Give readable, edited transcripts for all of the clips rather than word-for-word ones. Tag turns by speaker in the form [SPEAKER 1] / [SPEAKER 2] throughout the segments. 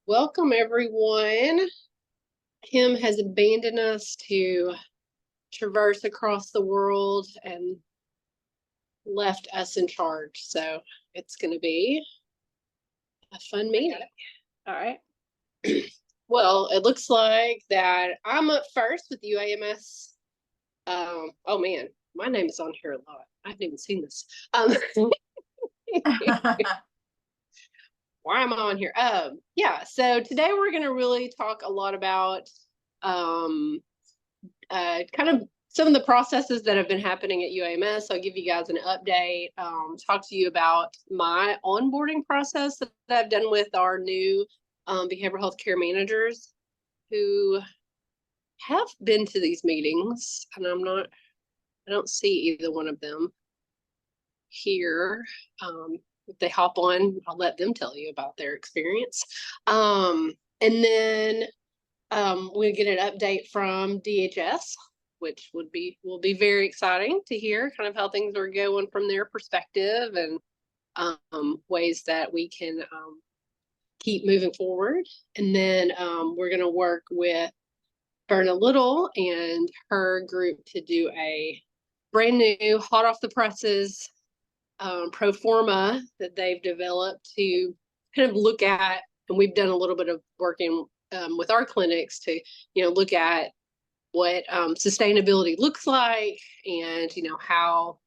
[SPEAKER 1] Welcome, everyone. Kim has abandoned us to traverse across the world and left us in charge. So it's going to be a fun meeting. All right. Well, it looks like that I'm up first with UAMS. Oh man, my name is on here a lot. I haven't even seen this. Why am I on here? Yeah, so today we're going to really talk a lot about kind of some of the processes that have been happening at UAMS. I'll give you guys an update, talk to you about my onboarding process that I've done with our new behavioral health care managers who have been to these meetings, and I don't see either one of them here. If they hop on, I'll let them tell you about their experience. And then we'll get an update from DHS, which will be very exciting to hear kind of how things are going from their perspective and ways that we can keep moving forward. And then we're going to work with Berna Little and her group to do a brand new, hot off the presses pro forma that they've developed to kind of look at, and we've done a little bit of working with our clinics to, look at what sustainability looks like and, how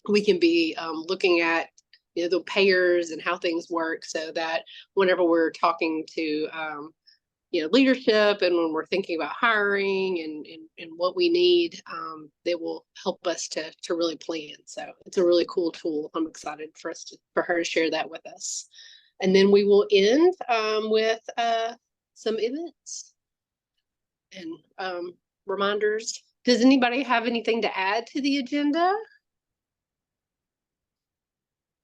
[SPEAKER 1] we can be looking at, the payers and how things work so that whenever we're talking to, leadership and when we're thinking about hiring and what we need, they will help us to really plan. So it's a really cool tool. I'm excited for her to share that with us. And then we will end with some events and reminders. Does anybody have anything to add to the agenda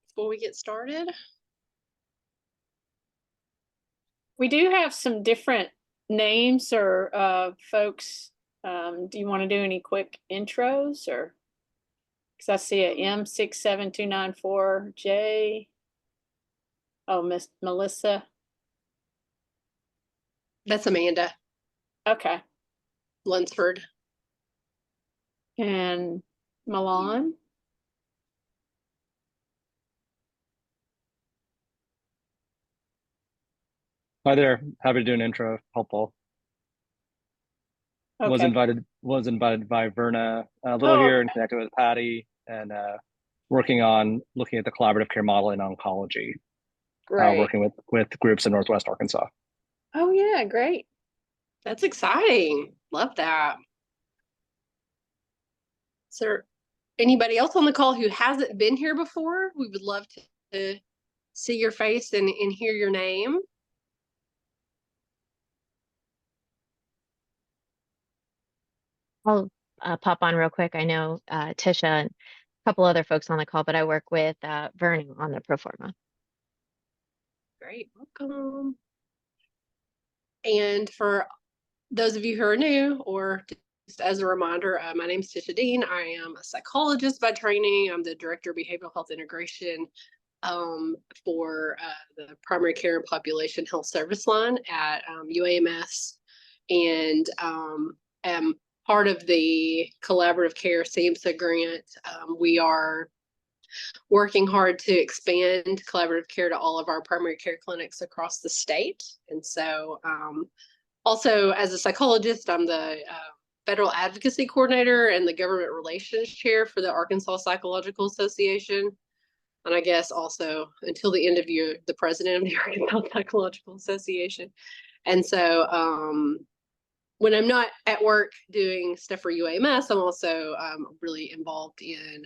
[SPEAKER 1] before we get started?
[SPEAKER 2] We do have some different names or folks. Do you want to do any quick intros or? Because I see a M67294J. Oh, Miss Melissa.
[SPEAKER 1] That's Amanda.
[SPEAKER 2] Okay.
[SPEAKER 1] Lunsford.
[SPEAKER 2] And Milan.
[SPEAKER 3] Hi there. Happy to do an intro. Helpful.
[SPEAKER 2] Okay.
[SPEAKER 3] Was invited by Verna a little here and connected with Patty and working on looking at the collaborative care model in oncology.
[SPEAKER 2] Great.
[SPEAKER 3] Working with groups in Northwest Arkansas.
[SPEAKER 2] Oh yeah, great.
[SPEAKER 1] That's exciting. Love that. Is there anybody else on the call who hasn't been here before? We would love to see your face and hear your name.
[SPEAKER 4] I'll pop on real quick. I know Tisha and a couple other folks on the call, but I work with Vernon on the pro forma.
[SPEAKER 1] Great, welcome. And for those of you who are new, or just as a reminder, my name is Tisha Dean. I am a psychologist by training. I'm the Director of Behavioral Health Integration for the Primary Care and Population Health Service line at UAMS, and am part of the Collaborative Care SAMHSA grant. We are working hard to expand collaborative care to all of our primary care clinics across the state. And so also as a psychologist, I'm the Federal Advocacy Coordinator and the Government Relations Chair for the Arkansas Psychological Association. And I guess also until the end of year, the president of the Arkansas Psychological Association. And so when I'm not at work doing stuff for UAMS, I'm also really involved in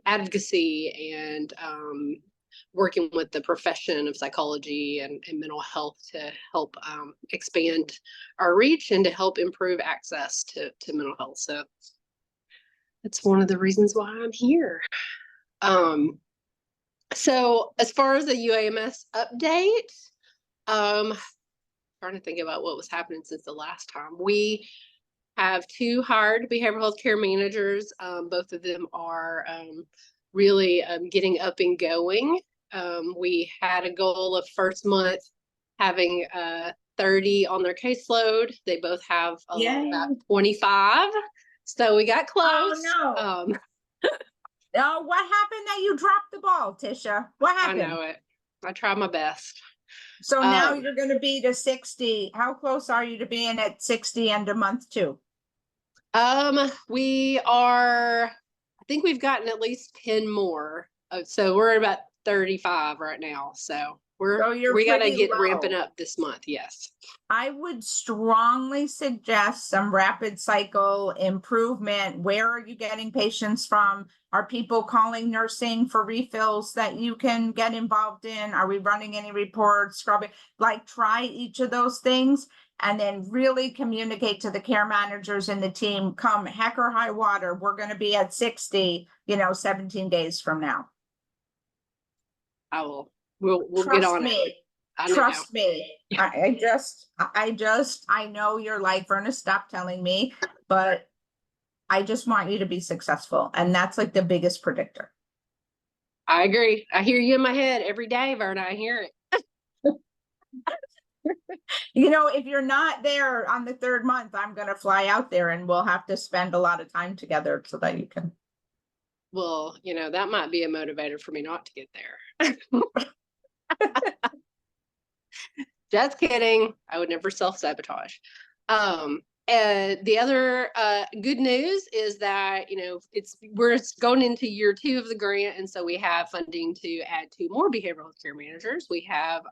[SPEAKER 1] advocacy and working with the profession of psychology and mental health to help expand our reach and to help improve access to mental health. So that's one of the reasons why I'm here. So as far as the UAMS update, trying to think about what was happening since the last time. We have 2 hired behavioral health care managers. Both of them are really getting up and going. We had a goal of first month having 30 on their caseload. They both have
[SPEAKER 5] Yay.
[SPEAKER 1] about 25. So we got close.
[SPEAKER 5] Oh, no. Oh, what happened that you dropped the ball, Tisha? What
[SPEAKER 1] I
[SPEAKER 5] happened?
[SPEAKER 1] know it. I try my best.
[SPEAKER 5] So now you're going to be to 60. How close are you to being at 60 end of month 2?
[SPEAKER 1] We are, I think we've gotten at least 10 more. So we're at about 35 right now. So
[SPEAKER 5] So you're
[SPEAKER 1] we got to
[SPEAKER 5] pretty
[SPEAKER 1] get
[SPEAKER 5] low.
[SPEAKER 1] ramping up this month. Yes.
[SPEAKER 5] I would strongly suggest some rapid cycle improvement. Where are you getting patients from? Are people calling nursing for refills that you can get involved in? Are we running any reports, scrubbing? Like, try each of those things and then really communicate to the care managers in the team, come heck or high water, we're going to be at 60, 17 days from now.
[SPEAKER 1] I will. We'll get
[SPEAKER 5] Trust
[SPEAKER 1] on it.
[SPEAKER 5] me.
[SPEAKER 1] I know.
[SPEAKER 5] Trust me. I know you're like, Verna, stop telling me, but I just want you to be successful. And that's like the biggest predictor.
[SPEAKER 1] I agree. I hear you in my head every day, Verna. I hear it.
[SPEAKER 5] If you're not there on the 3rd month, I'm going to fly out there and we'll have to spend a lot of time together so that you can.
[SPEAKER 1] Well, that might be a motivator for me not to get there. Just kidding. I would never self-sabotage. And the other good news is that, we're going into year 2 of the grant. And so we have funding to add 2 more behavioral care managers. We have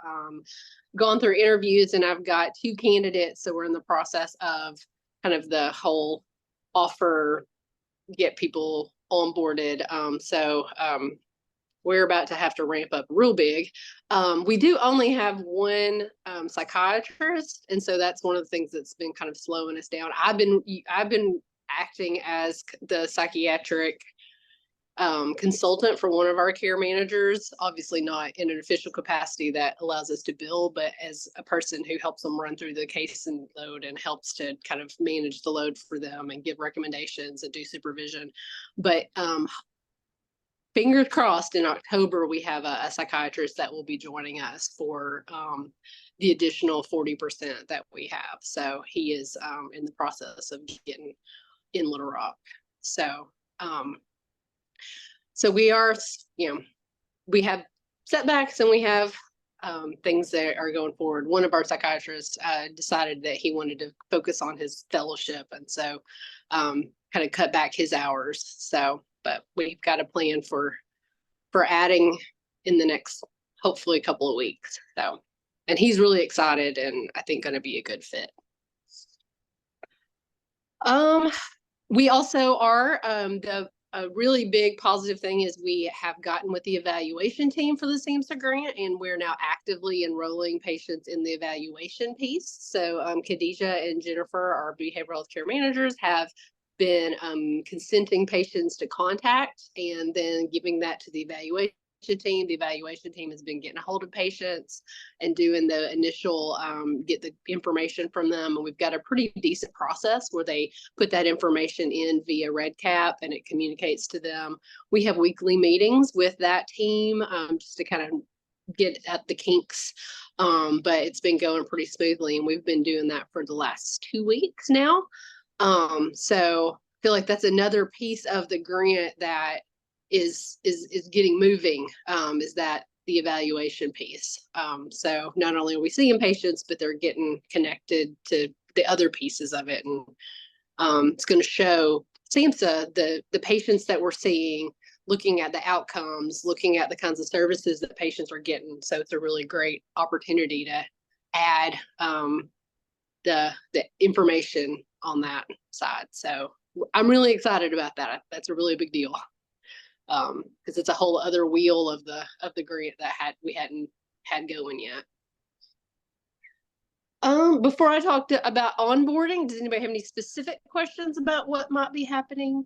[SPEAKER 1] gone through interviews and I've got 2 candidates. So we're in the process of kind of the whole offer, get people onboarded. We're about to have to ramp up real big. We do only have 1 psychiatrist, and so that's one of the things that's been kind of slowing us down. I've been acting as the psychiatric consultant for one of our care managers, obviously not in an official capacity that allows us to bill, but as a person who helps them run through the case and load and helps to kind of manage the load for them and give recommendations and do supervision. But fingers crossed, in October, we have a psychiatrist that will be joining us for the additional 40% that we have. So he is in the process of getting in Little Rock. So we are, we have setbacks and we have things that are going forward. One of our psychiatrists decided that he wanted to focus on his fellowship. And so kind of cut back his hours. So, but we've got a plan for adding in the next, hopefully, couple of weeks. So, and he's really excited and I think going to be a good fit. We also are, a really big positive thing is we have gotten with the evaluation team for the SAMHSA grant, and we're now actively enrolling patients in the evaluation piece. So Khadijah and Jennifer, our behavioral health care managers, have been consenting patients to contact and then giving that to the evaluation team. The evaluation team has been getting a hold of patients and doing the initial get the information from them, and we've got a pretty decent process where they put that information in via RedCap and it communicates to them. We have weekly meetings with that team just to kind of get at the kinks, but it's been going pretty smoothly, and we've been doing that for the last 2 weeks now. So I feel like that's another piece of the grant that is getting moving, is that the evaluation piece. So not only are we seeing patients, but they're getting connected to the other pieces of it. And it's going to show SAMHSA the patients that we're seeing, looking at the outcomes, looking at the kinds of services that patients are getting. So it's a really great opportunity to add the information on that side. So I'm really excited about that. That's a really big deal. Because it's a whole other wheel of the grant that we hadn't had going yet. Before I talk about onboarding, does anybody have any specific questions about what might be happening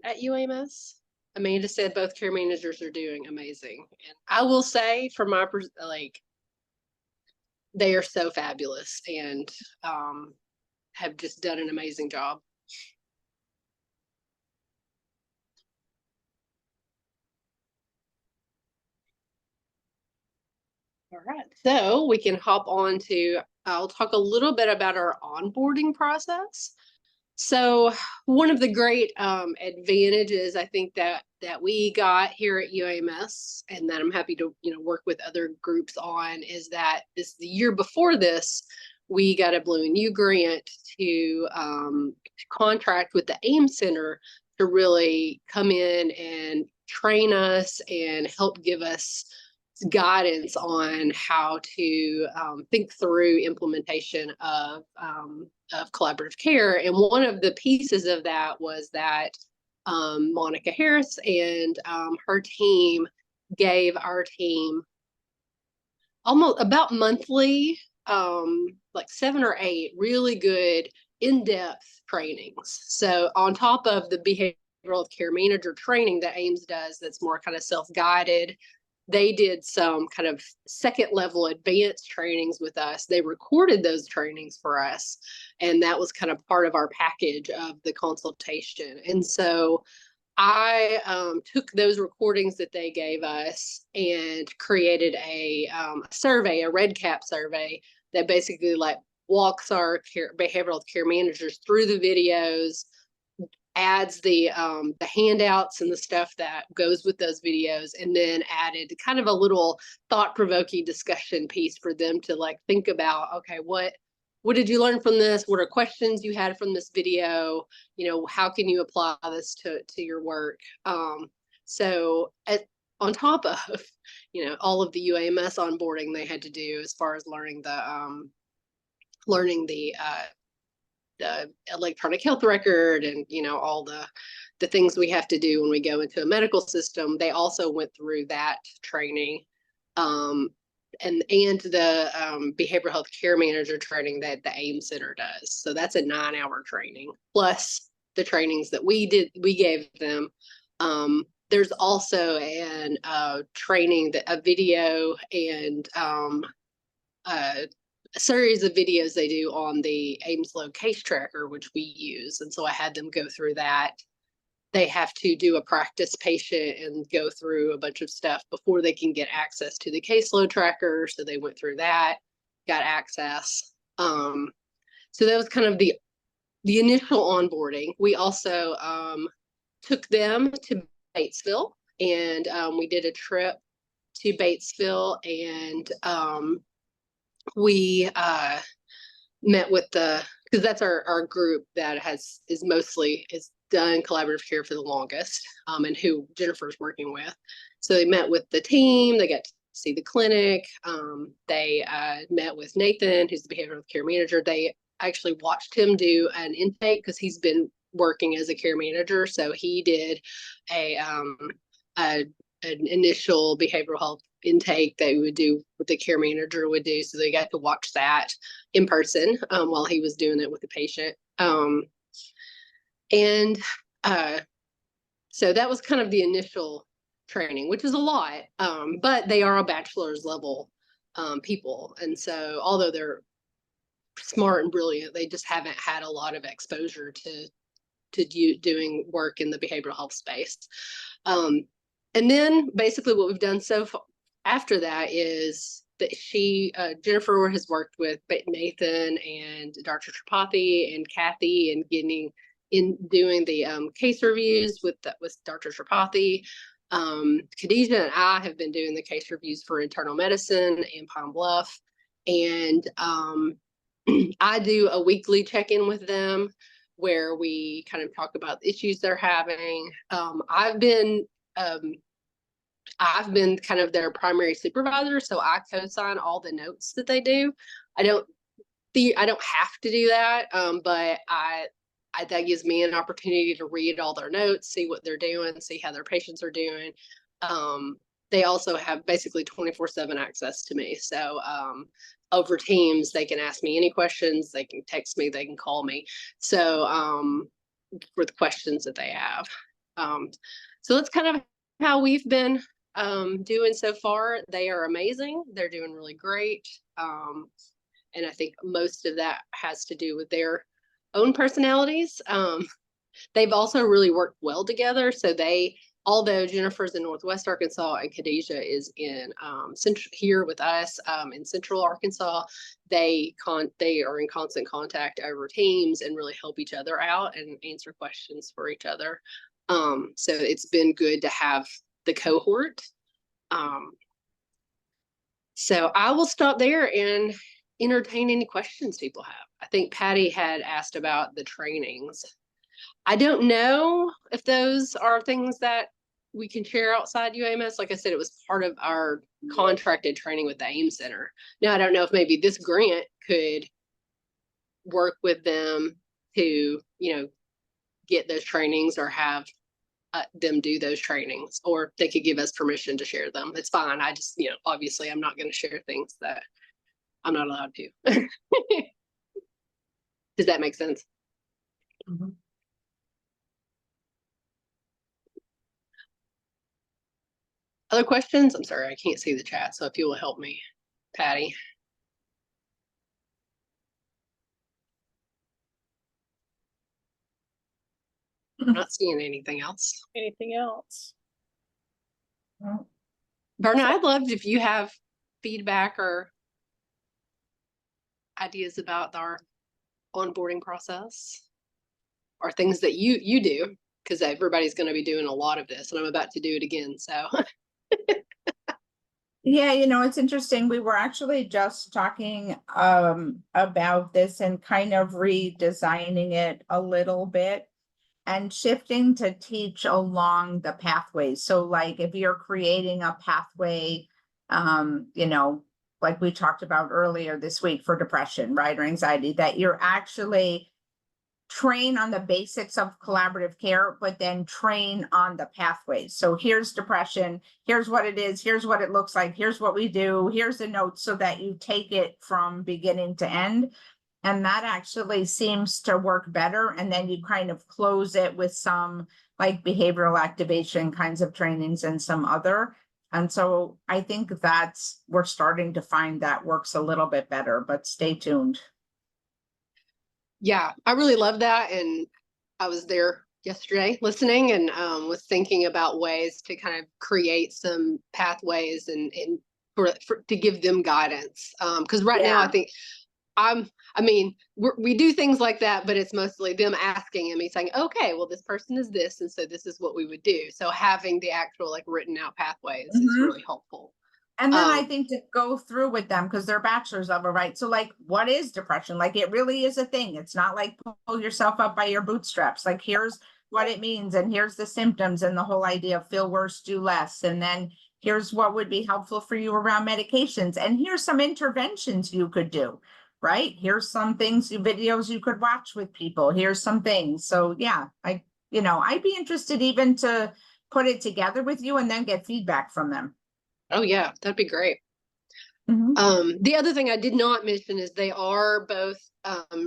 [SPEAKER 1] at UAMS? Amanda said both care managers are doing amazing, and I will say, from my they are so fabulous and have just done an amazing job. All right, so we can hop on to, I'll talk a little bit about our onboarding process. So one of the great advantages I think that we got here at UAMS, and that I'm happy to work with other groups on, is that the year before this, we got a Blue and You grant to contract with the AIM Center to really come in and train us and help give us guidance on how to think through implementation of collaborative care. And one of the pieces of that was that Monica Harris and her team gave our team almost about monthly, like 7 or 8 really good in-depth trainings. So on top of the behavioral care manager training that AIMS does, that's more kind of self-guided, they did some kind of second level advanced trainings with us. They recorded those trainings for us, and that was kind of part of our package of the consultation. And so I took those recordings that they gave us and created a survey, a red cap survey, that basically like walks our behavioral care managers through the videos, adds the handouts and the stuff that goes with those videos, and then added kind of a little thought-provoking discussion piece for them to like think about, okay, what did you learn from this? What are questions you had from this video? How can you apply this to your work? So on top of, all of the UAMS onboarding they had to do as far as learning the electronic health record and all the things we have to do when we go into a medical system, they also went through that training, and the behavioral health care manager training that the AIM Center does. So that's a 9-hour training plus the trainings that we gave them. There's also an training, a video and a series of videos they do on the AIMS Low Case Tracker, which we use. And so I had them go through that. They have to do a practice patient and go through a bunch of stuff before they can get access to the caseload tracker. So they went through that, got access. So that was kind of the initial onboarding. We also took them to Batesville, and we did a trip to Batesville, and we met with because that's our group that is done collaborative care for the longest, and who Jennifer's working with. So they met with the team, they got to see the clinic, they met with Nathan, who's the behavioral care manager. They actually watched him do an intake because he's been working as a care manager. So he did an initial behavioral health intake that we would do, what the care manager would do. So they got to watch that in person while he was doing it with the patient. So that was kind of the initial training, which is a lot, but they are a bachelor's level people. And so although they're smart and brilliant, they just haven't had a lot of exposure to doing work in the behavioral health space. And then basically what we've done so far after that is that Jennifer has worked with Nathan and Dr. Tripathi and Kathy and doing the case reviews with Dr. Tripathi. Khadijah and I have been doing the case reviews for internal medicine in Pine Bluff. And I do a weekly check-in with them where we kind of talk about the issues they're having. I've been kind of their primary supervisor, so I co-sign all the notes that they do. I don't have to do that, but that gives me an opportunity to read all their notes, see what they're doing, see how their patients are doing. They also have basically 24/7 access to me. So over Teams, they can ask me any questions, they can text me, they can call me. So for the questions that they have. So that's kind of how we've been doing so far. They are amazing. They're doing really great. And I think most of that has to do with their own personalities. They've also really worked well together. So they although Jennifer's in Northwest Arkansas and Khadijah is in central here with us in Central Arkansas, they are in constant contact over Teams and really help each other out and answer questions for each other. So it's been good to have the cohort. So I will stop there and entertain any questions people have. I think Patty had asked about the trainings. I don't know if those are things that we can share outside UAMS. Like I said, it was part of our contracted training with the AIM Center. Now, I don't know if maybe this grant could work with them to, get those trainings or have them do those trainings, or they could give us permission to share them. It's fine. I just, obviously I'm not going to share things that I'm not allowed to. Does that make sense?
[SPEAKER 5] Mm-hmm.
[SPEAKER 1] Other questions? I'm sorry, I can't see the chat. So if you will help me, Patty. I'm not seeing anything else.
[SPEAKER 2] Anything else?
[SPEAKER 1] Verna, I'd love if you have feedback or ideas about our onboarding process or things that you do, because everybody's going to be doing a lot of this and I'm about to do it again. So
[SPEAKER 5] yeah, it's interesting. We were actually just talking about this and kind of redesigning it a little bit and shifting to teach along the pathways. So like if you're creating a pathway, like we talked about earlier this week for depression, right, or anxiety, that you're actually train on the basics of collaborative care, but then train on the pathways. So here's depression, here's what it is, here's what it looks like, here's what we do, here's the notes, so that you take it from beginning to end. And that actually seems to work better. And then you kind of close it with some like behavioral activation kinds of trainings and some other. And so I think we're starting to find that works a little bit better, but stay tuned.
[SPEAKER 1] Yeah, I really love that. And I was there yesterday listening and was thinking about ways to kind of create some pathways and for to give them guidance. Because right now I think we do things like that, but it's mostly them asking and me saying, okay, well, this person is this. And so this is what we would do. So having the actual like written out pathways is really helpful.
[SPEAKER 5] And then I think to go through with them, because they're bachelors of it, right? So like, what is depression? Like, it really is a thing. It's not like pull yourself up by your bootstraps. Like, here's what it means. And here's the symptoms and the whole idea of feel worse, do less. And then here's what would be helpful for you around medications. And here's some interventions you could do, right? Here's some things, videos you could watch with people. Here's some things. So yeah, I'd be interested even to put it together with you and then get feedback from them.
[SPEAKER 1] Oh yeah, that'd be great. The other thing I did not mention is they are both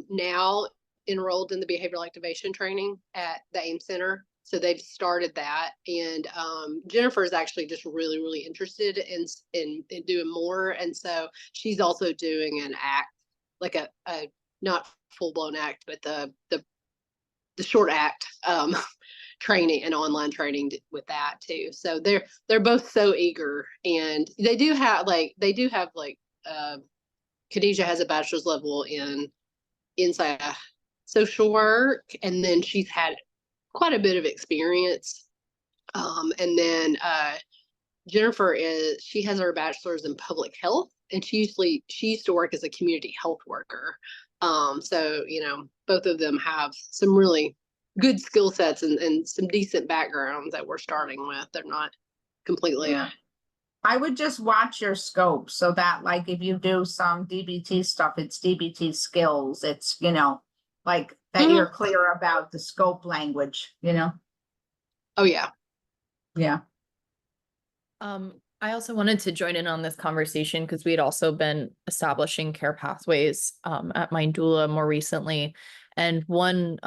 [SPEAKER 1] now enrolled in the behavioral activation training at the AIM Center. So they've started that. And Jennifer is actually just really, really interested in doing more. And so she's also doing an act, like a not full-blown act, but the short act training and online training with that too. So they're both so eager, and they do have Khadijah has a bachelor's level in social work, and then she's had quite a bit of experience. And then Jennifer she has her bachelor's in public health, and she used to work as a community health worker. So both of them have some really good skill sets and some decent backgrounds that we're starting with. They're not completely.
[SPEAKER 5] Yeah. I would just watch your scope, so that like if you do some DBT stuff, it's DBT skills. It's, like that you're clear about the scope language,
[SPEAKER 1] Oh yeah.
[SPEAKER 5] Yeah.
[SPEAKER 6] I also wanted to join in on this conversation because we had also been establishing care pathways at Mind Doula more recently. And one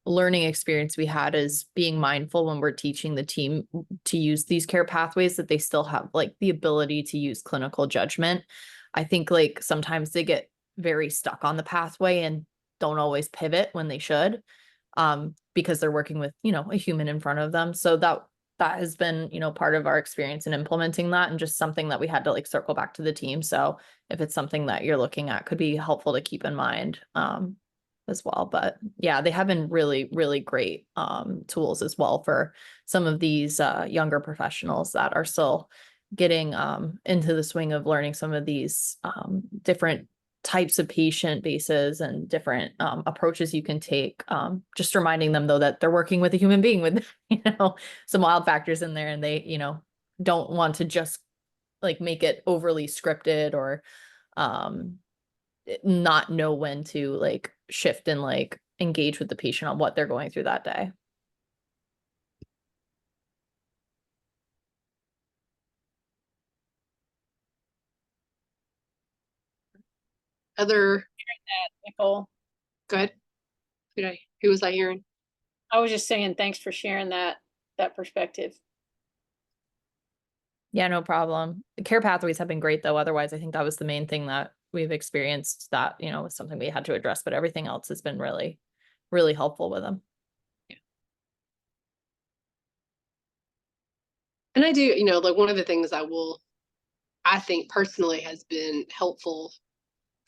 [SPEAKER 6] learning experience we had is being mindful when we're teaching the team to use these care pathways, that they still have like the ability to use clinical judgment. I think like sometimes they get very stuck on the pathway and don't always pivot when they should, because they're working with, a human in front of them. So that that has been, you know, part of our experience in implementing that, and just something that we had to like circle back to the team. So if it's something that you're looking at, could be helpful to keep in mind as well. But yeah, they have been really, really great tools as well for some of these younger professionals that are still getting into the swing of learning some of these different types of patient bases and different approaches you can take. Just reminding them though that they're working with a human being with, you know, some wild factors in there, and they, you know, don't want to just like make it overly scripted or not know when to like shift and like engage with the patient on what they're going through that day.
[SPEAKER 1] Other,
[SPEAKER 2] Nicole,
[SPEAKER 1] go ahead. Who was I hearing?
[SPEAKER 2] I was just saying, thanks for sharing that perspective.
[SPEAKER 6] Yeah, no problem. The care pathways have been great though. Otherwise, I think that was the main thing that we've experienced that, you know, was something we had to address, but everything else has been really, really helpful with them.
[SPEAKER 1] And I do, you know, like one of the things I think personally has been helpful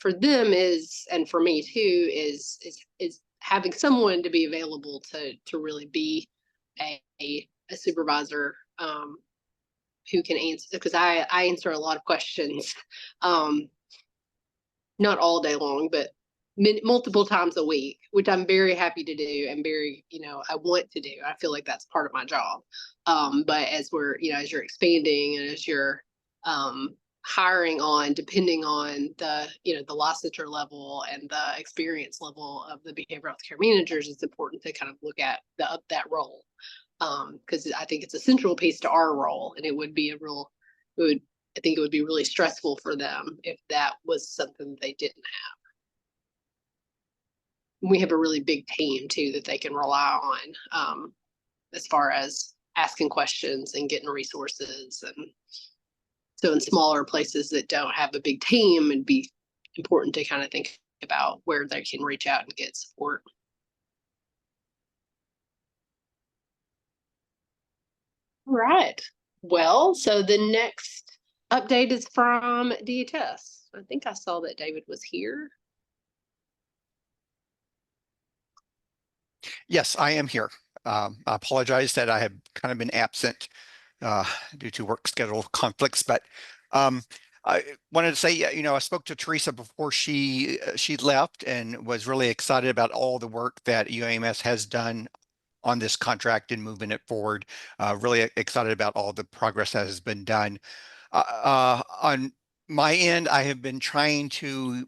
[SPEAKER 1] for them is, and for me too, is having someone to be available to really be a supervisor who can answer, because I answer a lot of questions, not all day long, but multiple times a week, which I'm very happy to do and very, you know, I want to do. I feel like that's part of my job. But as we're, you know, as you're expanding and as you're hiring on, depending on the, you know, the licensure level and the experience level of the behavioral health care managers, it's important to kind of look at that role. Because I think it's a central piece to our role, and it would be I think it would be really stressful for them if that was something they didn't have. We have a really big team too that they can rely on, as far as asking questions and getting resources. And so in smaller places that don't have a big team, it'd be important to kind of think about where they can reach out and get support. All right. Well, so the next update is from DHS. I think I saw that David was here.
[SPEAKER 7] Yes, I am here. I apologize that I have kind of been absent due to work schedule conflicts, but I wanted to say, you know, I spoke to Teresa before she left and was really excited about all the work that UAMS has done on this contract and moving it forward. Really excited about all the progress that has been done. On my end, I have been trying to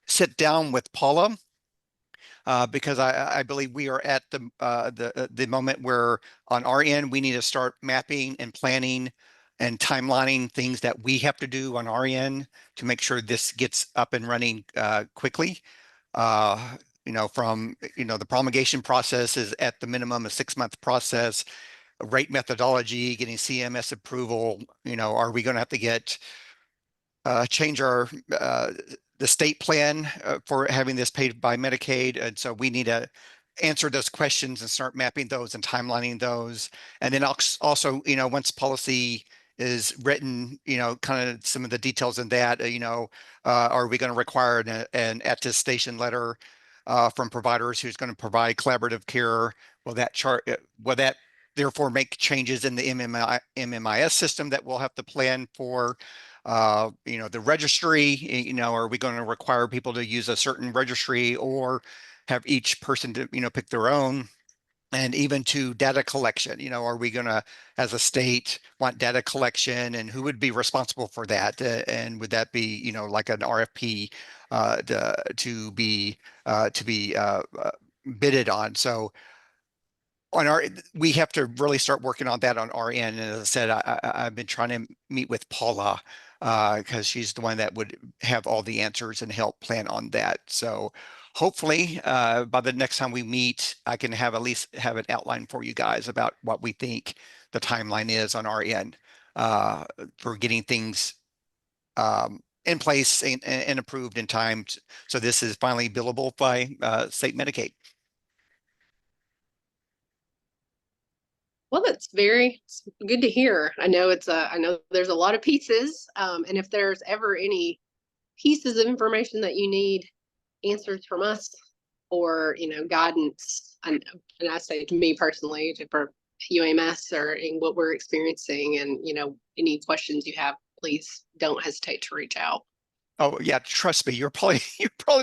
[SPEAKER 7] sit down with Paula because I believe we are at the moment where on our end we need to start mapping and planning and timelining things that we have to do on our end to make sure this gets up and running quickly. You know, from, you know, the promulgation process is at the minimum a 6-month process. Rate methodology, getting CMS approval. You know, are we going to have to get change our the state plan for having this paid by Medicaid, and so we need to answer those questions and start mapping those and timelining those. And then also, you know, once policy is written, you know, kind of some of the details in that, you know, are we going to require an attestation letter from providers who's going to provide collaborative care? Will that therefore make changes in the MMIS system that we'll have to plan for? You know, the registry, you know, are we going to require people to use a certain registry or have each person to, you know, pick their own? And even to data collection, you know, are we going to, as a state, want data collection, and who would be responsible for that? And would that be, you know, like an RFP to be bidded on? So we have to really start working on that on our end. And as I said, I've been trying to meet with Paula because she's the one that would have all the answers and help plan on that. So hopefully by the next time we meet, I can have at least have an outline for you guys about what we think the timeline is on our end for getting things in place and approved in time. So this is finally billable by state Medicaid.
[SPEAKER 1] Well, it's good to hear. I know I know there's a lot of pieces. And if there's ever any pieces of information that you need answers from us or, guidance, and I say to me personally, for UAMS or in what we're experiencing and, any questions you have, please don't hesitate to reach out.
[SPEAKER 7] Oh yeah, trust me, you'll probably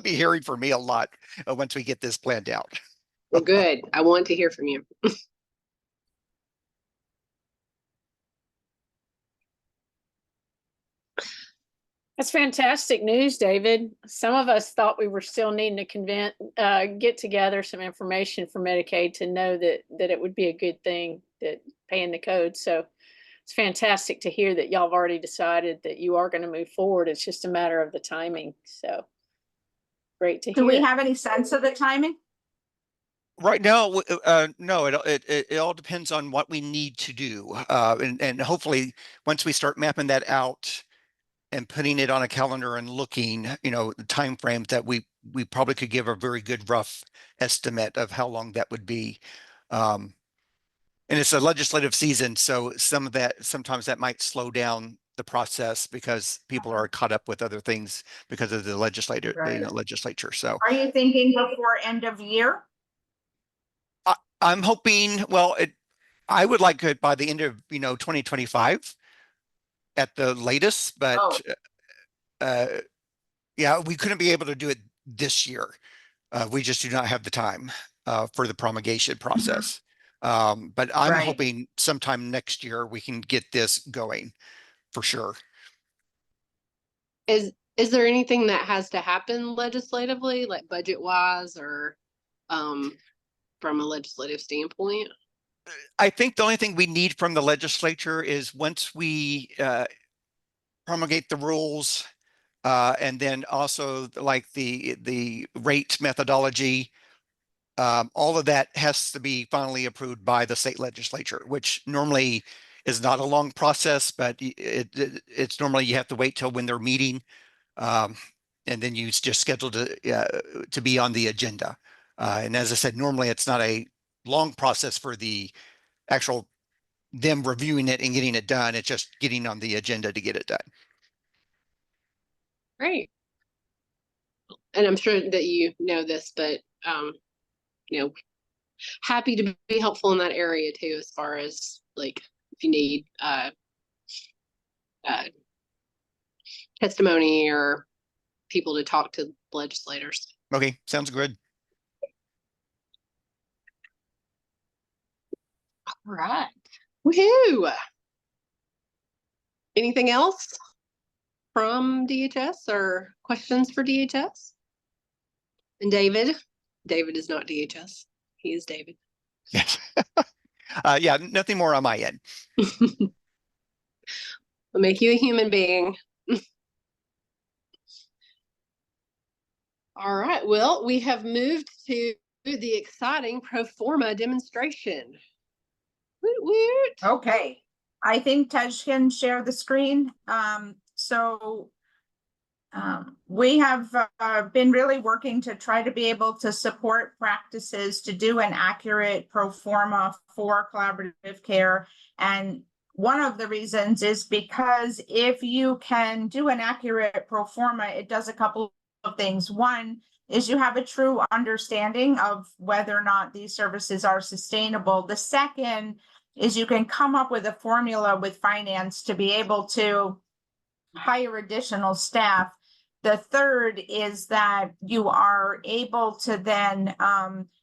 [SPEAKER 7] be hearing from me a lot once we get this planned out.
[SPEAKER 1] Well, good. I want to hear from you.
[SPEAKER 2] That's fantastic news, David. Some of us thought we were still needing to get together some information for Medicaid to know that it would be a good thing, that paying the code. So it's fantastic to hear that y'all have already decided that you are going to move forward. It's just a matter of the timing. So great to hear.
[SPEAKER 5] Do we have any sense of the timing?
[SPEAKER 7] Right now, no, it all depends on what we need to do. And hopefully once we start mapping that out and putting it on a calendar and looking, the time frames that we probably could give a very good rough estimate of how long that would be. And it's a legislative season, so sometimes that might slow down the process because people are caught up with other things because of the legislature. So
[SPEAKER 5] Are you thinking before end of year?
[SPEAKER 7] I'm hoping, I would like it by the end of, 2025 at the latest, but yeah, we couldn't be able to do it this year. We just do not have the time for the promulgation process. But I'm hoping sometime next year we can get this going for sure.
[SPEAKER 1] Is there anything that has to happen legislatively, like budget wise or from a legislative standpoint?
[SPEAKER 7] I think the only thing we need from the legislature is once we promulgate the rules, and then also like the rate methodology, all of that has to be finally approved by the state legislature, which normally is not a long process, but it's normally you have to wait till when they're meeting, and then you just schedule to be on the agenda. And as I said, normally it's not a long process for the actual them reviewing it and getting it done. It's just getting on the agenda to get it done.
[SPEAKER 1] Great. And I'm sure that you know this, but happy to be helpful in that area too, as far as like if you need testimony or people to talk to legislators.
[SPEAKER 7] Okay, sounds good.
[SPEAKER 1] All right. Woohoo! Anything else from DHS or questions for DHS? And David is not DHS. He is David.
[SPEAKER 7] Yes. Yeah, nothing more on my end.
[SPEAKER 1] We'll make you a human being. All right. Well, we have moved to the exciting pro forma demonstration. Woot woot.
[SPEAKER 5] Okay. I think Tej can share the screen. We have been really working to try to be able to support practices to do an accurate pro forma for collaborative care. And one of the reasons is because if you can do an accurate pro forma, it does a couple of things. One is you have a true understanding of whether or not these services are sustainable. The second is you can come up with a formula with finance to be able to hire additional staff. The third is that you are able to then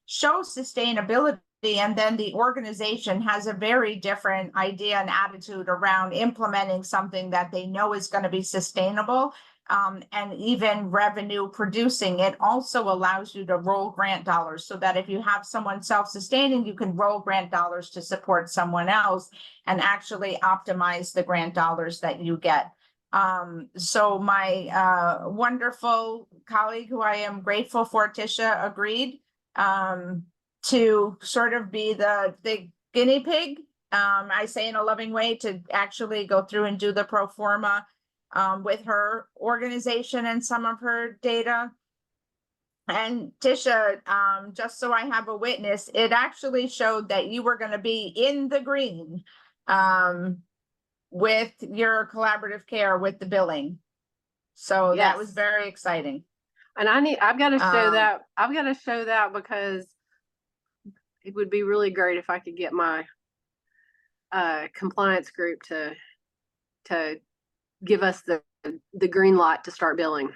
[SPEAKER 5] show sustainability, and then the organization has a very different idea and attitude around implementing something that they know is going to be sustainable and even revenue producing. It also allows you to roll grant dollars so that if you have someone self-sustaining, you can roll grant dollars to support someone else and actually optimize the grant dollars that you get. So my wonderful colleague, who I am grateful for, Tisha, agreed to sort of be the guinea pig, I say in a loving way, to actually go through and do the pro forma with her organization and some of her data. And Tisha, just so I have a witness, it actually showed that you were going to be in the green with your collaborative care with the billing. So that was
[SPEAKER 1] Yes.
[SPEAKER 5] very exciting.
[SPEAKER 1] And I've got to show
[SPEAKER 5] Um,
[SPEAKER 1] that. I've got to show that because it would be really great if I could get my compliance group to give us the green light to start billing.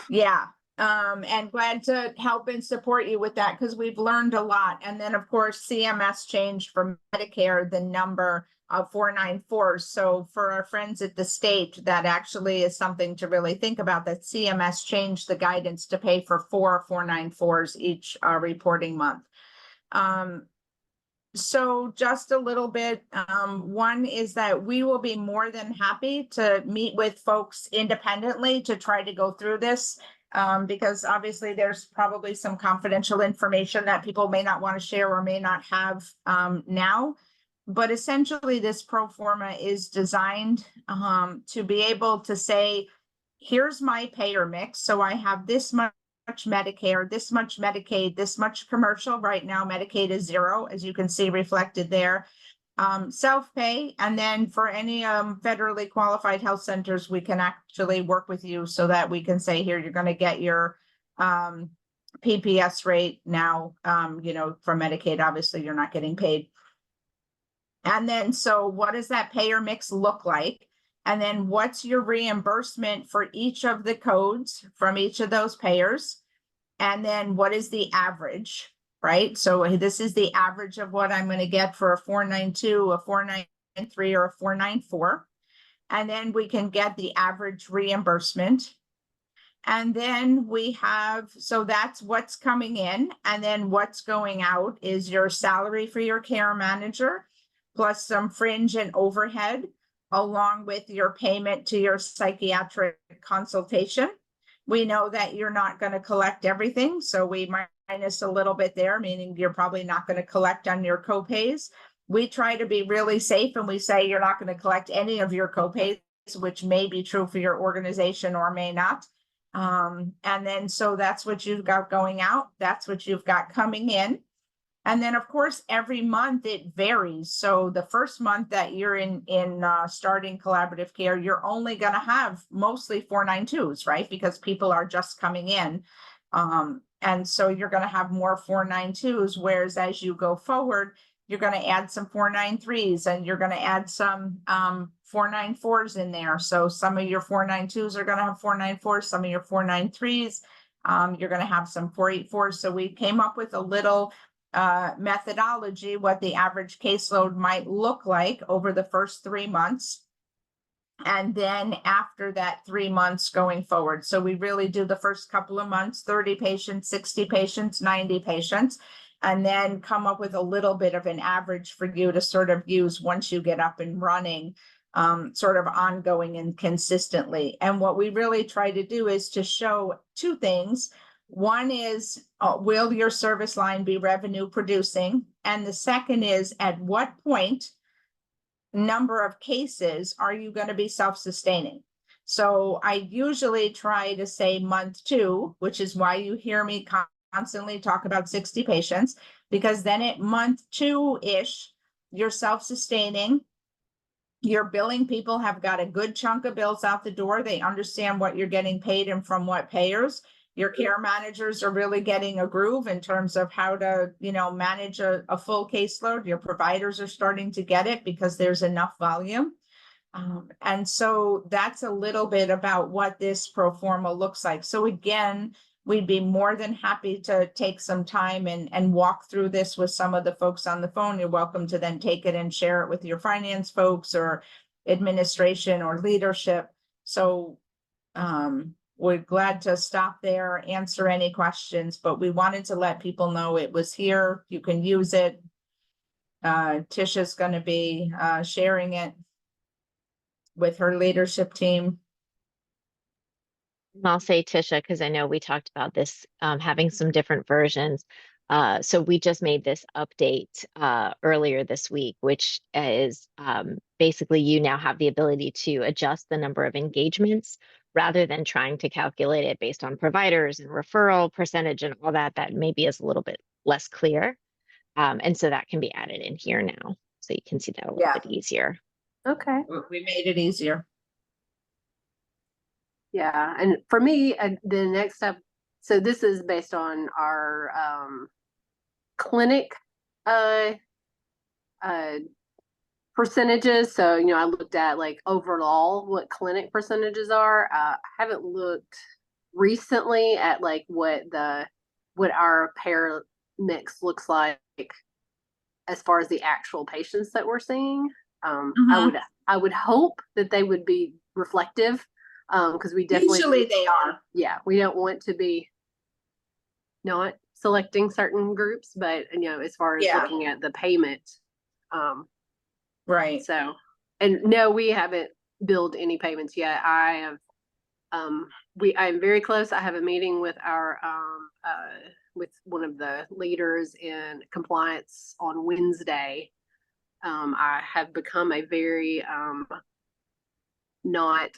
[SPEAKER 5] Yeah. And glad to help and support you with that because we've learned a lot. And then of course, CMS changed for Medicare the number of 494s. So for our friends at the state, that actually is something to really think about, that CMS changed the guidance to pay for 494s each reporting month. So just a little bit, one is that we will be more than happy to meet with folks independently to try to go through this. Because obviously there's probably some confidential information that people may not want to share or may not have now. But essentially this pro forma is designed to be able to say, here's my payer mix. So I have this much Medicare, this much Medicaid, this much commercial. Right now, Medicaid is 0, as you can see reflected there. Self-pay, and then for any federally qualified health centers, we can actually work with you so that we can say, here, you're going to get your PPS rate now. You know, for Medicaid, obviously, you're not getting paid. And then, so what does that payer mix look like? And then what's your reimbursement for each of the codes from each of those payers? And then what is the average, right? So this is the average of what I'm going to get for a 492, a 493, or a 494. And then we can get the average reimbursement. And then we have, so that's what's coming in. And then what's going out is your salary for your care manager, plus some fringe and overhead, along with your payment to your psychiatric consultation. We know that you're not going to collect everything, so we minus a little bit there, meaning you're probably not going to collect on your copays. We try to be really safe and we say you're not going to collect any of your copays, which may be true for your organization or may not. And then so that's what you've got going out. That's what you've got coming in. And then, of course, every month it varies. So the first month that you're in starting collaborative care, you're only going to have mostly 492s, right? Because people are just coming in. And so you're going to have more 492s, whereas as you go forward, you're going to add some 493s and you're going to add some 494s in there. So some of your 492s are going to have 494s, some of your 493s, you're going to have some 484s. So we came up with a little methodology, what the average caseload might look like over the first 3 months. And then after that 3 months going forward. So we really do the first couple of months, 30 patients, 60 patients, 90 patients, and then come up with a little bit of an average for you to sort of use once you get up and running, sort of ongoing and consistently. And what we really try to do is to show 2 things. One is, will your service line be revenue producing? And the second is, at what point, number of cases, are you going to be self-sustaining? So I usually try to say month 2, which is why you hear me constantly talk about 60 patients, because then at month 2-ish, you're self-sustaining. Your billing people have got a good chunk of bills out the door. They understand what you're getting paid and from what payers. Your care managers are really getting a groove in terms of how to, you know, manage a full caseload. Your providers are starting to get it because there's enough volume. And so that's a little bit about what this pro forma looks like. So again, we'd be more than happy to take some time and walk through this with some of the folks on the phone. You're welcome to then take it and share it with your finance folks or administration or leadership. So we're glad to stop there, answer any questions, but we wanted to let people know it was here. You can use it. Tisha's going to be sharing it with her leadership team.
[SPEAKER 4] And I'll say Tisha, because I know we talked about this, having some different versions. So we just made this update earlier this week, which is basically you now have the ability to adjust the number of engagements rather than trying to calculate it based on providers and referral percentage and all that. That maybe is a little bit less clear. And so that can be added in here now. So you can see that a little
[SPEAKER 5] Yeah.
[SPEAKER 4] bit easier.
[SPEAKER 1] Okay.
[SPEAKER 5] We made it easier.
[SPEAKER 1] Yeah, and for me, the next step, so this is based on our clinic uh percentages. So, I looked at like overall what clinic percentages are. I haven't looked recently at like what our pair mix looks like as far as the actual patients that we're seeing. I would hope that they would be reflective, because we definitely
[SPEAKER 5] Usually they are.
[SPEAKER 1] yeah, we don't want to be not selecting certain groups, but as far as
[SPEAKER 5] Yeah.
[SPEAKER 1] looking at the payment,
[SPEAKER 5] Right.
[SPEAKER 1] so, and no, we haven't billed any payments yet. I have, I'm very close. I have a meeting with our, with one of the leaders in compliance on Wednesday. I have become a very, not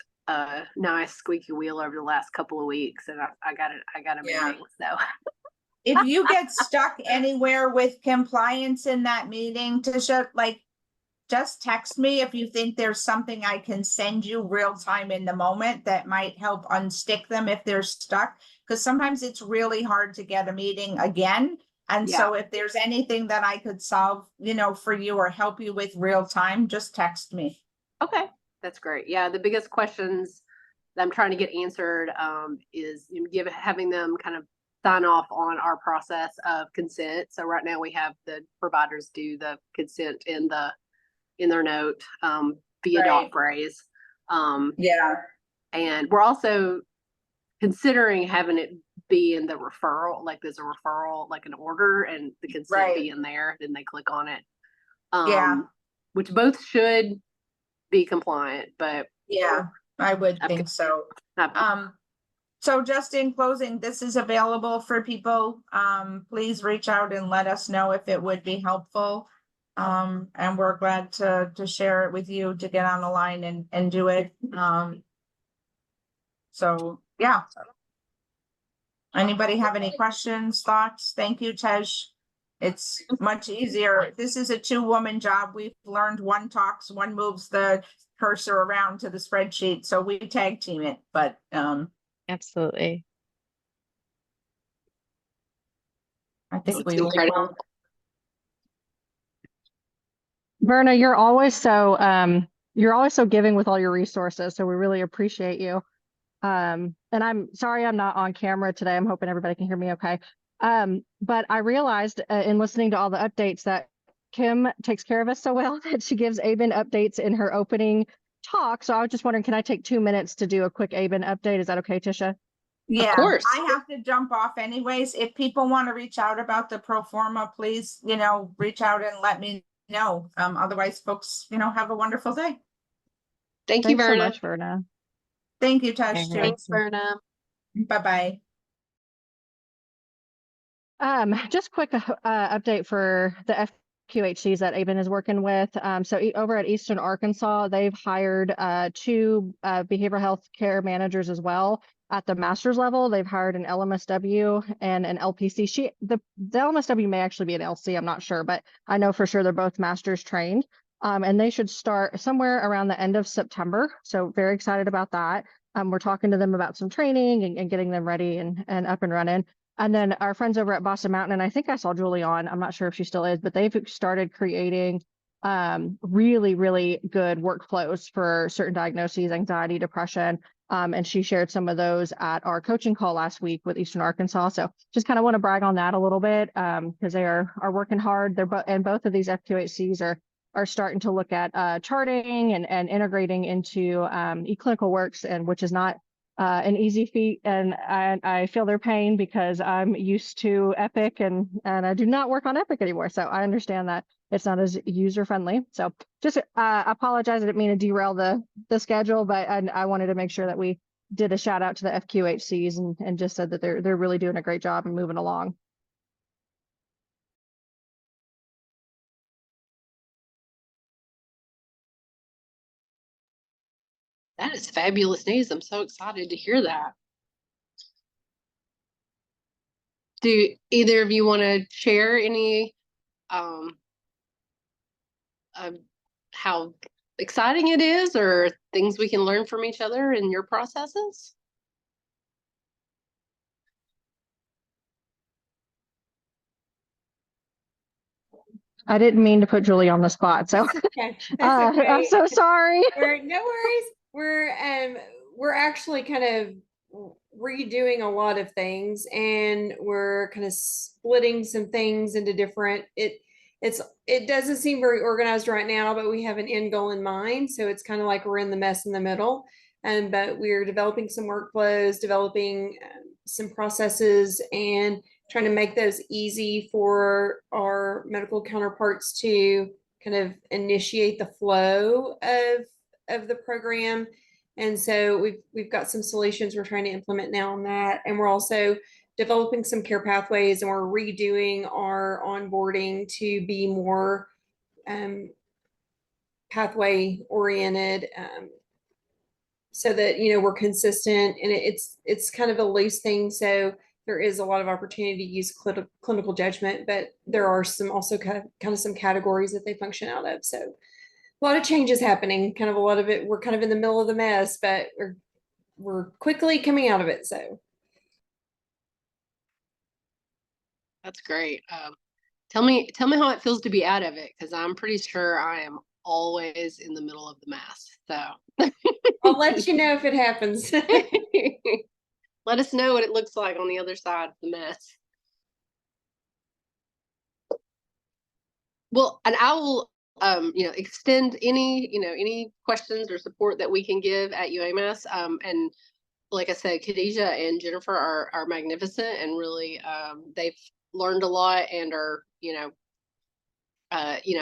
[SPEAKER 1] nice squeaky wheel over the last couple of weeks, and I got a
[SPEAKER 5] Yeah.
[SPEAKER 1] meeting, so.
[SPEAKER 5] If you get stuck anywhere with compliance in that meeting, Tisha, like, just text me if you think there's something I can send you real time in the moment that might help unstick them if they're stuck. Because sometimes it's really hard to get a meeting again. And so if there's anything that I could solve, for you or help you with real time, just text me.
[SPEAKER 1] Okay, that's great. Yeah, the biggest questions that I'm trying to get answered is having them kind of sign off on our process of consent. So right now we have the providers do the consent in their note via dot phrase.
[SPEAKER 5] Yeah.
[SPEAKER 1] And we're also considering having it be in the referral, like there's a referral, like an order, and the consent be in there. Then they click on it. Which both should be compliant, but
[SPEAKER 5] yeah, I would think so. So just in closing, this is available for people. Please reach out and let us know if it would be helpful. And we're glad to share it with you, to get on the line and do it. So yeah. Anybody have any questions, thoughts? Thank you, Tej. It's much easier. This is a 2-woman job. We've learned one talks, one moves the cursor around to the spreadsheet. So we tag team it, but
[SPEAKER 4] Absolutely.
[SPEAKER 5] I think we
[SPEAKER 1] incredible.
[SPEAKER 8] Verna, you're always so giving with all your resources. So we really appreciate you. And I'm sorry I'm not on camera today. I'm hoping everybody can hear me okay. But I realized in listening to all the updates that Kim takes care of us so well that she gives ABIN updates in her opening talk. So I was just wondering, can I take 2 minutes to do a quick ABIN update? Is that okay, Tisha?
[SPEAKER 5] Yeah,
[SPEAKER 1] of course.
[SPEAKER 5] I have to jump off anyways. If people want to reach out about the pro forma, please, reach out and let me know. Otherwise, folks, have a wonderful day.
[SPEAKER 1] Thank you,
[SPEAKER 8] Thanks so
[SPEAKER 1] Verna.
[SPEAKER 8] much, Verna.
[SPEAKER 5] Thank you, Tej, too.
[SPEAKER 1] Thanks, Verna.
[SPEAKER 5] Bye-bye.
[SPEAKER 8] Just quick update for the FQHCs that ABIN is working with. So over at Eastern Arkansas, they've hired 2 behavioral health care managers as well. At the master's level, they've hired an LMSW and an LPC. The LMSW may actually be an LC, I'm not sure, but I know for sure they're both master's trained. And they should start somewhere around the end of September. So very excited about that. We're talking to them about some training and getting them ready and up and running. And then our friends over at Boston Mountain, and I think I saw Julie on, I'm not sure if she still is, but they've started creating really, really good workflows for certain diagnoses, anxiety, depression. And she shared some of those at our coaching call last week with Eastern Arkansas. So just kind of want to brag on that a little bit because they are working hard. And both of these FQHCs are starting to look at charting and integrating into eClinicalWorks, and which is not an easy feat. And I feel their pain because I'm used to Epic and I do not work on Epic anymore. So I understand that it's not as user friendly. So just apologize. I didn't mean to derail the schedule, but I wanted to make sure that we did a shout out to the FQHCs and just said that they're really doing a great job and moving along.
[SPEAKER 1] That is fabulous news. I'm so excited to hear that. Do either of you want to share any of how exciting it is or things we can learn from each other in your processes?
[SPEAKER 8] I didn't mean to put Julie on the spot, so
[SPEAKER 9] Okay, that's okay.
[SPEAKER 8] I'm so sorry.
[SPEAKER 9] No worries. We're actually kind of redoing a lot of things, and we're kind of splitting some things into different. It doesn't seem very organized right now, but we have an end goal in mind. So it's kind of like we're in the mess in the middle, but we're developing some workflows, developing some processes, and trying to make those easy for our medical counterparts to kind of initiate the flow of the program. And so we've got some solutions we're trying to implement now on that. And we're also developing some care pathways, and we're redoing our onboarding to be more pathway oriented, so that we're consistent. And it's kind of a loose thing, so there is a lot of opportunity to use clinical judgment, but there are some also kind of some categories that they function out of. So a lot of changes happening, kind of a lot of it. We're kind of in the middle of the mess, but we're quickly coming out of it. So
[SPEAKER 1] That's great. Tell me how it feels to be out of it, because I'm pretty sure I am always in the middle of the mess. So
[SPEAKER 9] I'll let you know if it happens.
[SPEAKER 1] let us know what it looks like on the other side of the mess. Well, and I will extend any questions or support that we can give at UAMS. And like I said, Khadijah and Jennifer are magnificent, and really they've learned a lot and are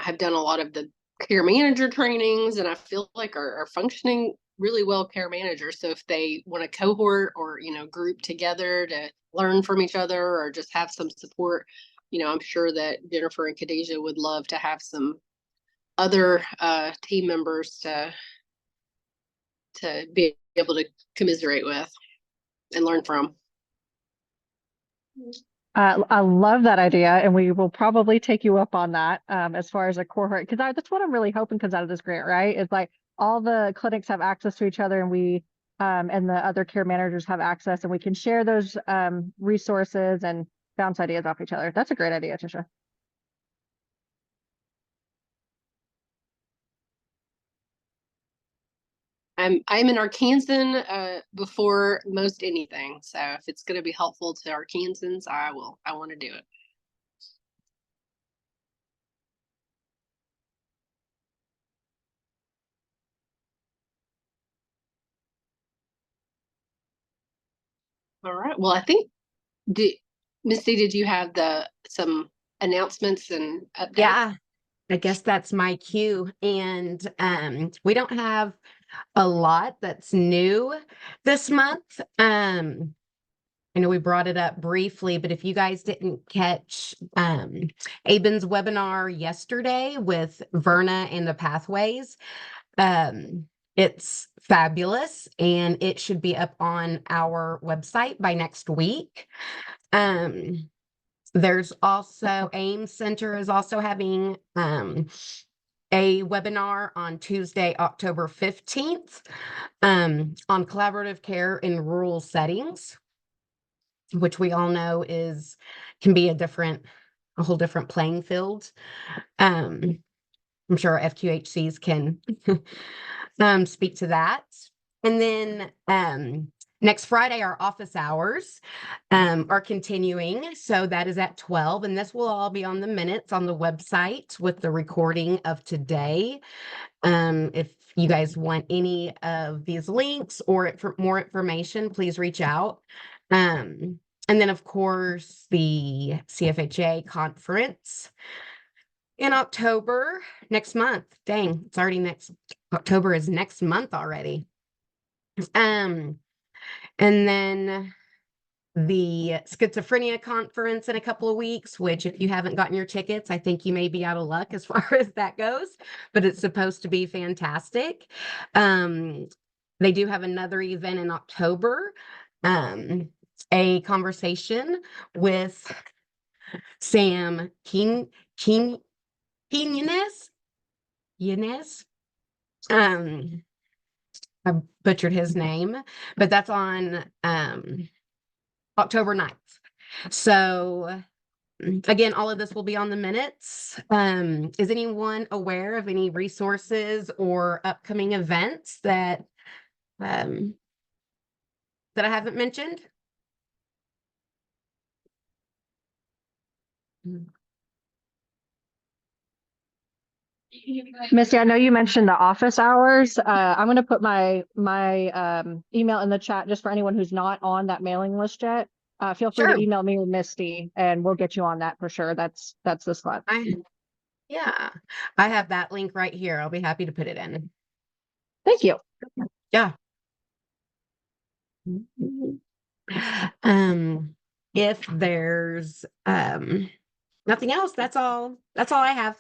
[SPEAKER 1] have done a lot of the care manager trainings, and I feel like are functioning really well care managers. So if they want a cohort or group together to learn from each other or just have some support, I'm sure that Jennifer and Khadijah would love to have some other team members to be able to commiserate with and learn from.
[SPEAKER 8] I love that idea, and we will probably take you up on that as far as a cohort, because that's what I'm really hoping comes out of this grant, right? It's like all the clinics have access to each other, and we and the other care managers have access, and we can share those resources and bounce ideas off each other. That's a great idea, Tisha.
[SPEAKER 1] I'm an Arkansan before most anything. So if it's going to be helpful to Arkansans, I want to do it. All right. Well, I think Misty, did you have some announcements and updates?
[SPEAKER 10] Yeah, I guess that's my cue. And we don't have a lot that's new this month. I know we brought it up briefly, but if you guys didn't catch Aben's webinar yesterday with Verna and the Pathways, it's fabulous, and it should be up on our website by next week. There's also AIMS Center is also having a webinar on Tuesday, October 15th on collaborative care in rural settings, which we all know can be a whole different playing field. I'm sure our FQHCs can speak to that. And then next Friday, our office hours are continuing. So that is at 12, and this will all be on the minutes on the website with the recording of today. If you guys want any of these links or more information, please reach out. And then, of course, the CFHA conference in October next month. Dang, it's already October is next month already. And then the schizophrenia conference in a couple of weeks, which if you haven't gotten your tickets, I think you may be out of luck as far as that goes, but it's supposed to be fantastic. they do have another event in October, a conversation with Sam Yanez. I butchered his name, but that's on October 9th. So again, all of this will be on the minutes. Is anyone aware of any resources or upcoming events that I haven't mentioned?
[SPEAKER 8] Missy, I know you mentioned the office hours. I'm going to put my email in the chat just for anyone who's not on that mailing list yet. Feel free
[SPEAKER 10] Sure.
[SPEAKER 8] to email me or Misty, and we'll get you on that for sure. That's this month.
[SPEAKER 10] Yeah, I have that link right here. I'll be happy to put it in.
[SPEAKER 8] Thank you.
[SPEAKER 10] Yeah. If there's nothing else, that's all I have.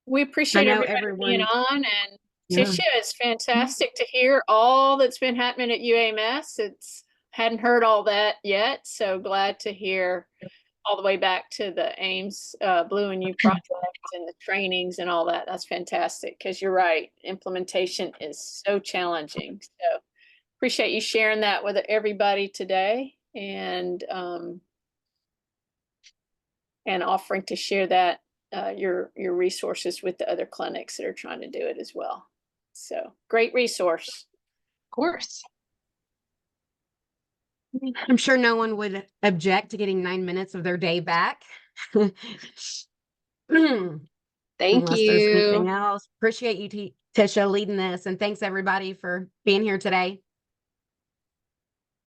[SPEAKER 2] We appreciate
[SPEAKER 10] know
[SPEAKER 2] everybody being
[SPEAKER 10] everyone-
[SPEAKER 2] on, and
[SPEAKER 10] Yeah.
[SPEAKER 2] Tisha, it's fantastic to hear all that's been happening at UAMS. Hadn't heard all that yet, so glad to hear all the way back to the Ames Blue and You project and the trainings and all that. That's fantastic, because you're right, implementation is so challenging. So appreciate you sharing that with everybody today, and offering to share that your resources with the other clinics that are trying to do it as well. So great resource.
[SPEAKER 1] Of course.
[SPEAKER 10] I'm sure no one would object to getting 9 minutes of their day back.
[SPEAKER 1] Thank
[SPEAKER 10] Unless there's anything
[SPEAKER 1] you.
[SPEAKER 10] else. Appreciate you, Tisha, leading this, and thanks everybody for being here today.